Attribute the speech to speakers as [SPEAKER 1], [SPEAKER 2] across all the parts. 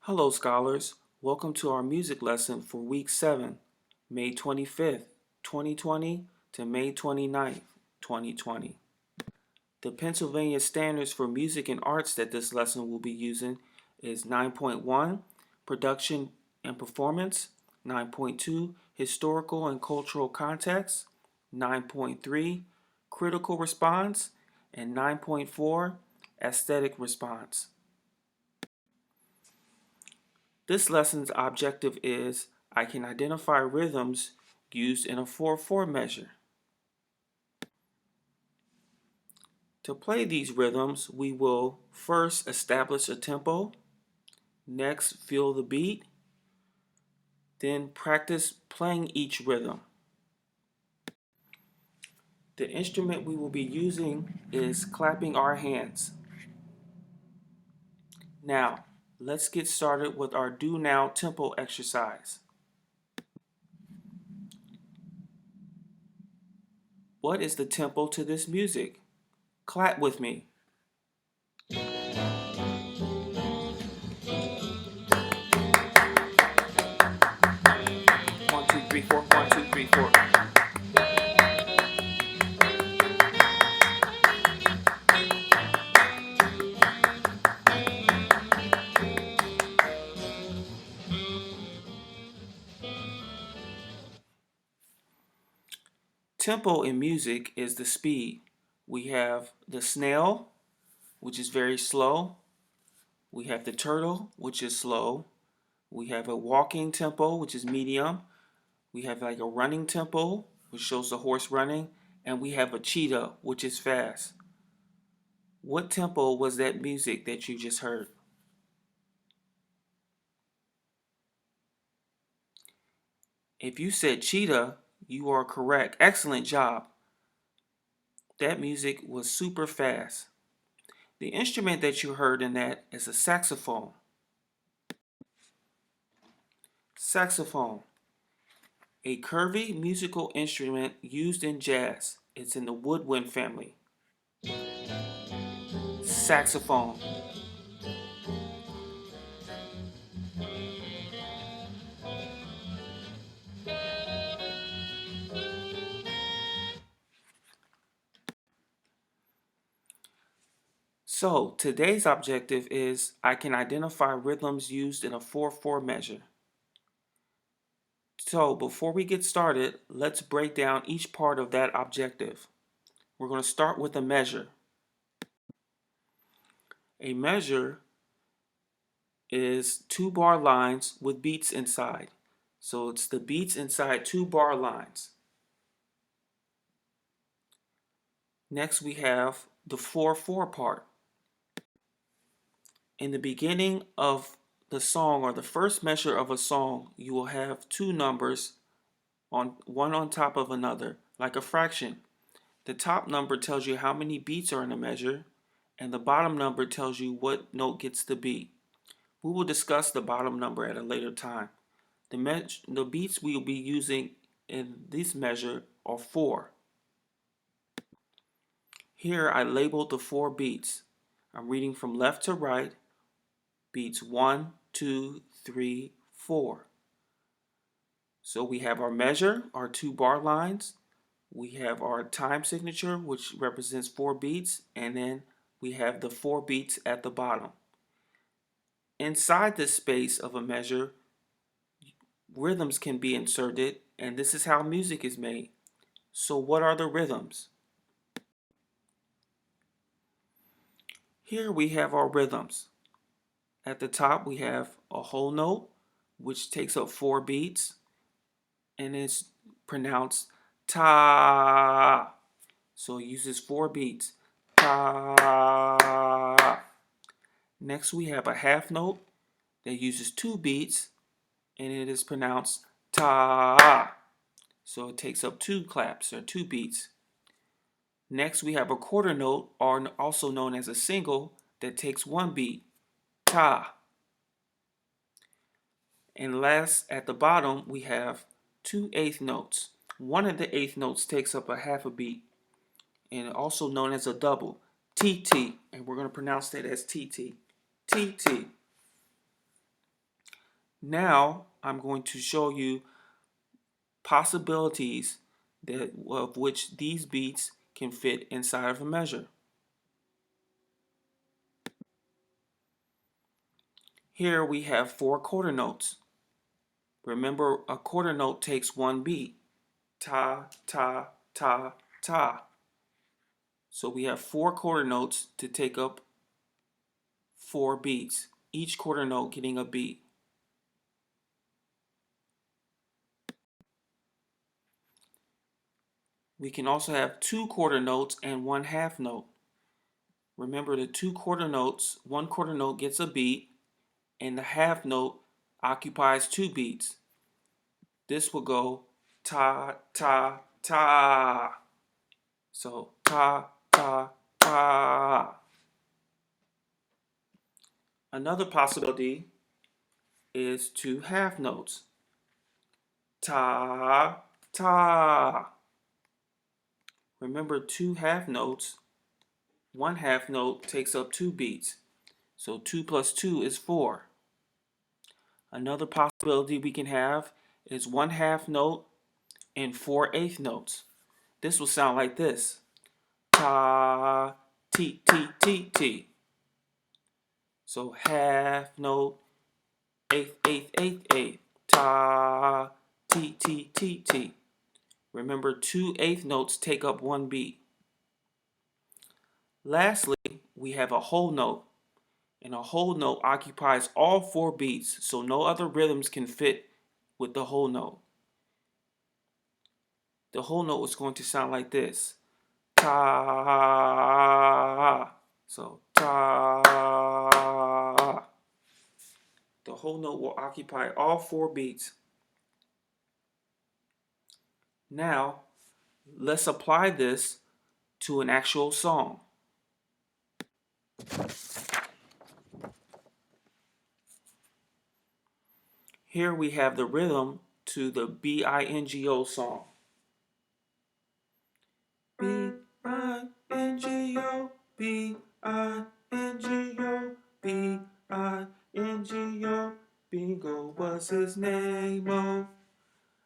[SPEAKER 1] Hello, scholars. Welcome to our music lesson for week 7, May 25th, 2020 to May 29th, 2020. The Pennsylvania standards for music and arts that this lesson will be using is 9.1, Production and Performance, 9.2, Historical and Cultural Context, 9.3, Critical Response, and 9.4, Aesthetic Response. This lesson's objective is I can identify rhythms used in a 4/4 measure. To play these rhythms, we will first establish a tempo, next feel the beat, then practice playing each rhythm. The instrument we will be using is clapping our hands. Now, let's get started with our do now tempo exercise. What is the tempo to this music? Clap with me. 1, 2, 3, 4, 1, 2, 3, 4. Tempo in music is the speed. We have the snail, which is very slow. We have the turtle, which is slow. We have a walking tempo, which is medium. We have like a running tempo, which shows the horse running. And we have a cheetah, which is fast. What tempo was that music that you just heard? If you said cheetah, you are correct. Excellent job. That music was super fast. The instrument that you heard in that is a saxophone. Saxophone, a curvy musical instrument used in jazz. It's in the woodwind family. Saxophone. So today's objective is I can identify rhythms used in a 4/4 measure. So before we get started, let's break down each part of that objective. We're going to start with a measure. A measure is 2-bar lines with beats inside. So it's the beats inside 2-bar lines. Next we have the 4/4 part. In the beginning of the song or the first measure of a song, you will have two numbers one on top of another, like a fraction. The top number tells you how many beats are in a measure, and the bottom number tells you what note gets the beat. We will discuss the bottom number at a later time. The beats we will be using in this measure are 4. Here I labeled the 4 beats. I'm reading from left to right. Beats 1, 2, 3, 4. So we have our measure, our 2-bar lines. We have our time signature, which represents 4 beats, and then we have the 4 beats at the bottom. Inside this space of a measure, rhythms can be inserted, and this is how music is made. So what are the rhythms? Here we have our rhythms. At the top we have a whole note, which takes up 4 beats, and it's pronounced ta. So it uses 4 beats. Ta. Next we have a half note that uses 2 beats, and it is pronounced ta. So it takes up 2 claps or 2 beats. Next we have a quarter note, or also known as a single, that takes 1 beat. Ta. And last, at the bottom, we have 2 eighth notes. One of the eighth notes takes up a half a beat, and also known as a double, TT, and we're going to pronounce that as TT. TT. Now I'm going to show you possibilities of which these beats can fit inside of a measure. Here we have 4 quarter notes. Remember, a quarter note takes 1 beat. Ta, ta, ta, ta. So we have 4 quarter notes to take up 4 beats, each quarter note getting a beat. We can also have 2 quarter notes and 1 half note. Remember, the 2 quarter notes, 1 quarter note gets a beat, and the half note occupies 2 beats. This will go ta, ta, ta. So ta, ta, ta. Another possibility is 2 half notes. Ta, ta. Remember, 2 half notes, 1 half note takes up 2 beats. So 2 plus 2 is 4. Another possibility we can have is 1 half note and 4 eighth notes. This will sound like this. Ta, ti, ti, ti, ti. So half note, eighth, eighth, eighth, eighth. Ta, ti, ti, ti, ti. Remember, 2 eighth notes take up 1 beat. Lastly, we have a whole note. And a whole note occupies all 4 beats, so no other rhythms can fit with the whole note. The whole note is going to sound like this. Ta. So ta. The whole note will occupy all 4 beats. Now, let's apply this to an actual song. Here we have the rhythm to the B-I-N-G-O song. B-I-N-G-O, B-I-N-G-O, B-I-N-G-O, Bingo was his name, oh.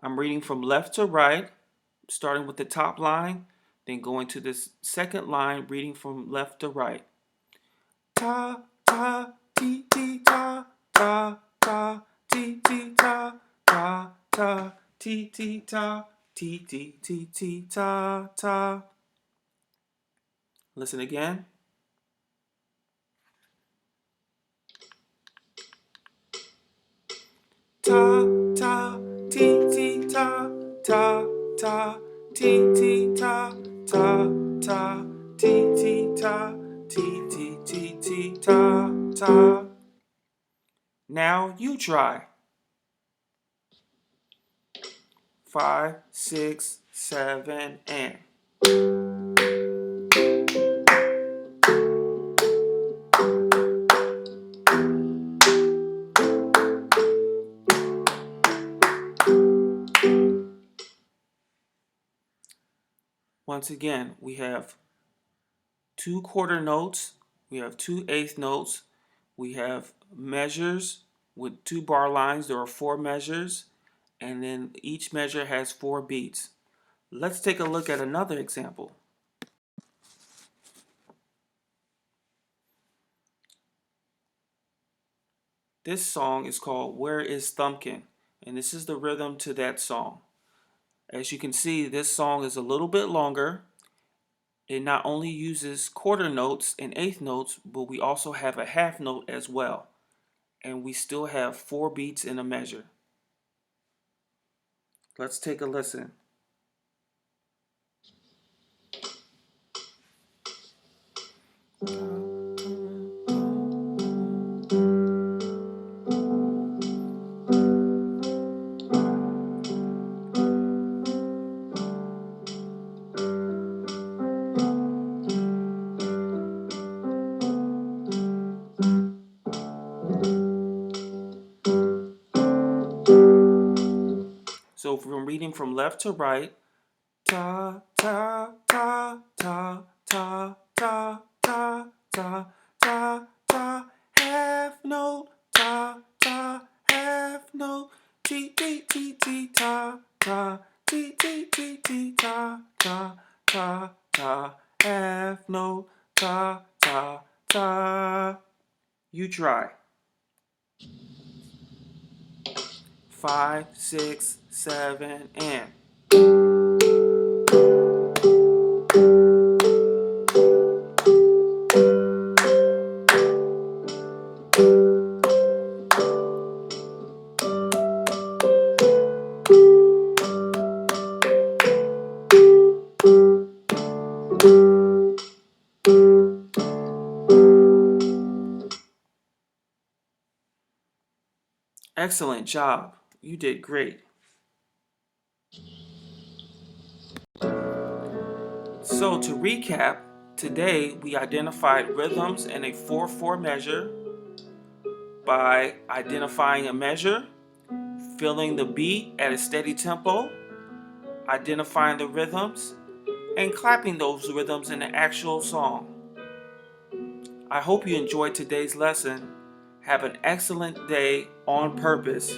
[SPEAKER 1] I'm reading from left to right, starting with the top line, then going to this second line, reading from left to right. Ta, ta, ti, ti, ta, ta, ta, ti, ti, ta, ta, ta, ti, ti, ta, ti, ti, ti, ti, ta, ta. Listen again. Ta, ta, ti, ti, ta, ta, ta, ti, ti, ta, ta, ta, ti, ti, ta, ti, ti, ti, ti, ta, ta. Now you try. 5, 6, 7, and. Once again, we have 2 quarter notes, we have 2 eighth notes, we have measures with 2 bar lines. There are 4 measures, and then each measure has 4 beats. Let's take a look at another example. This song is called Where is Thumpkin? And this is the rhythm to that song. As you can see, this song is a little bit longer. It not only uses quarter notes and eighth notes, but we also have a half note as well. And we still have 4 beats in a measure. Let's take a listen. So from reading from left to right, ta ta ta ta ta ta ta ta ta ta, half note, ta ta, half no, T, T, T, T, ta, ta, T, T, T, T, ta, ta, ta, ta, F, no, ta, ta, ta. You try. 5, 6, 7, and. Excellent job. You did great. So to recap, today we identified rhythms in a 4/4 measure by identifying a measure, feeling the beat at a steady tempo, identifying the rhythms, and clapping those rhythms in the actual song. I hope you enjoyed today's lesson. Have an excellent day on purpose.